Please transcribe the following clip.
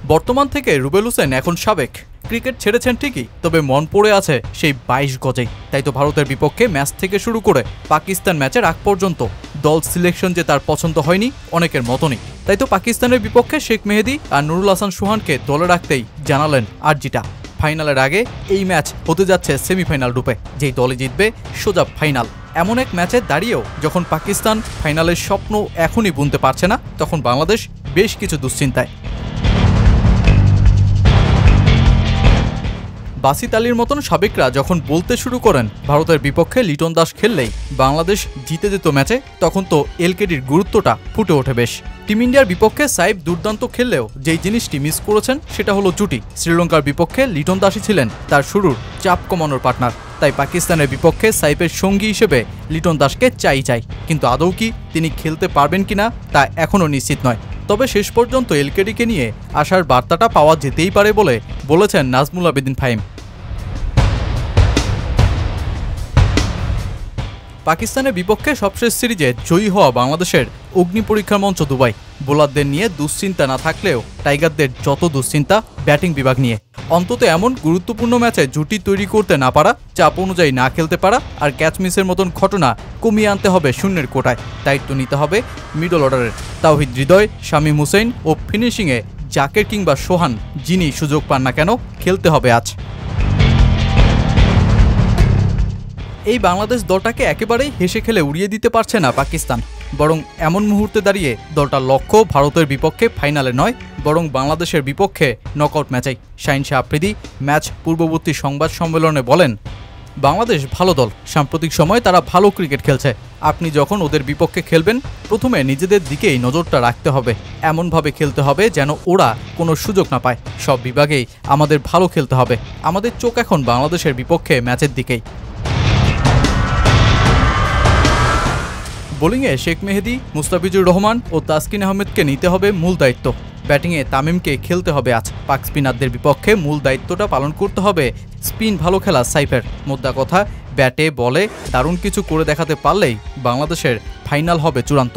বর্তমান থেকে রুবেল হোসেন এখন সাবেক। ক্রিকেট ছেড়েছেন ঠিকই, তবে মন পড়ে আছে সেই 22 গজেই। তাই তো ভারতের বিপক্ষে ম্যাচ থেকে শুরু করে পাকিস্তান ম্যাচের আগ পর্যন্ত দল সিলেকশন যে তার পছন্দ হয়নি অনেকের মতনই। তাই তো পাকিস্তানের বিপক্ষে শেখ মেহেদী আর নুরুল হাসান সোহানকে দলে রাখতেই জানালেন আরজিটা। ফাইনালের আগে এই ম্যাচ হতে যাচ্ছে সেমিফাইনাল রূপে, যেই দলে জিতবে সোজা ফাইনাল। এমন এক ম্যাচে দাঁড়িয়েও যখন পাকিস্তান ফাইনালের স্বপ্ন এখনই বুনতে পারছে না, তখন বাংলাদেশ বেশ কিছু দুশ্চিন্তায়। বাসিত আলীর মতন সাবেকরা যখন বলতে শুরু করেন ভারতের বিপক্ষে লিটন দাস খেললেই বাংলাদেশ জিতে যেত ম্যাচে, তখন তো এলকেডির গুরুত্বটা ফুটে ওঠে বেশ। টিম ইন্ডিয়ার বিপক্ষে সাইফ দুর্দান্ত খেললেও যেই জিনিসটি মিস করেছেন সেটা হলো জুটি। শ্রীলঙ্কার বিপক্ষে লিটন দাসই ছিলেন তার শুরুর চাপ কমানোর পার্টনার। তাই পাকিস্তানের বিপক্ষে সাইফের সঙ্গী হিসেবে লিটন দাসকে চাই, কিন্তু আদৌ কি তিনি খেলতে পারবেন কিনা তা এখনও নিশ্চিত নয়। তবে শেষ পর্যন্ত এলকেডিকে নিয়ে আসার বার্তাটা পাওয়া যেতেই পারে বলে বলেছেন নাজমুল আবেদিন ফাহিম। পাকিস্তানের বিপক্ষে সবশেষ সিরিজে জয়ী হওয়া বাংলাদেশের অগ্নি পরীক্ষার মঞ্চ দুবাই। বোলারদের নিয়ে দুশ্চিন্তা না থাকলেও টাইগারদের যত দুশ্চিন্তা ব্যাটিং বিভাগ নিয়ে। অন্তত এমন গুরুত্বপূর্ণ ম্যাচে জুটি তৈরি করতে না পারা, চাপ অনুযায়ী না খেলতে পারা আর ক্যাচ মিসের মতন ঘটনা কমিয়ে আনতে হবে শূন্যের কোটায়। দায়িত্ব নিতে হবে মিডল অর্ডারের তাওহিদ হৃদয়, শামীম হুসেইন ও ফিনিশিংয়ে জাকের কিংবা সোহান যিনি সুযোগ পান না কেন খেলতে হবে আজ। এই বাংলাদেশ দলটাকে একেবারেই হেসে খেলে উড়িয়ে দিতে পারছে না পাকিস্তান। বরং এমন মুহূর্তে দাঁড়িয়ে দলটার লক্ষ্য ভারতের বিপক্ষে ফাইনালে নয়, বরং বাংলাদেশের বিপক্ষে নকআউট ম্যাচেই। শাহিন শাহ আফ্রিদি ম্যাচ পূর্ববর্তী সংবাদ সম্মেলনে বলেন, বাংলাদেশ ভালো দল, সাম্প্রতিক সময়ে তারা ভালো ক্রিকেট খেলছে। আপনি যখন ওদের বিপক্ষে খেলবেন প্রথমে নিজেদের দিকেই নজরটা রাখতে হবে, এমনভাবে খেলতে হবে যেন ওরা কোনো সুযোগ না পায়। সব বিভাগেই আমাদের ভালো খেলতে হবে। আমাদের চোখ এখন বাংলাদেশের বিপক্ষে ম্যাচের দিকেই। বোলিংয়ে শেখ মেহেদী, মুস্তাফিজুর রহমান ও তাসকিন আহমেদকে নিতে হবে মূল দায়িত্ব। ব্যাটিংয়ে তামিমকে খেলতে হবে আজ। পাক স্পিনারদের বিপক্ষে মূল দায়িত্বটা পালন করতে হবে স্পিন ভালো খেলা সাইফের। মোদ্দা কথা, ব্যাটে বলে দারুণ কিছু করে দেখাতে পারলেই বাংলাদেশের ফাইনাল হবে চূড়ান্ত।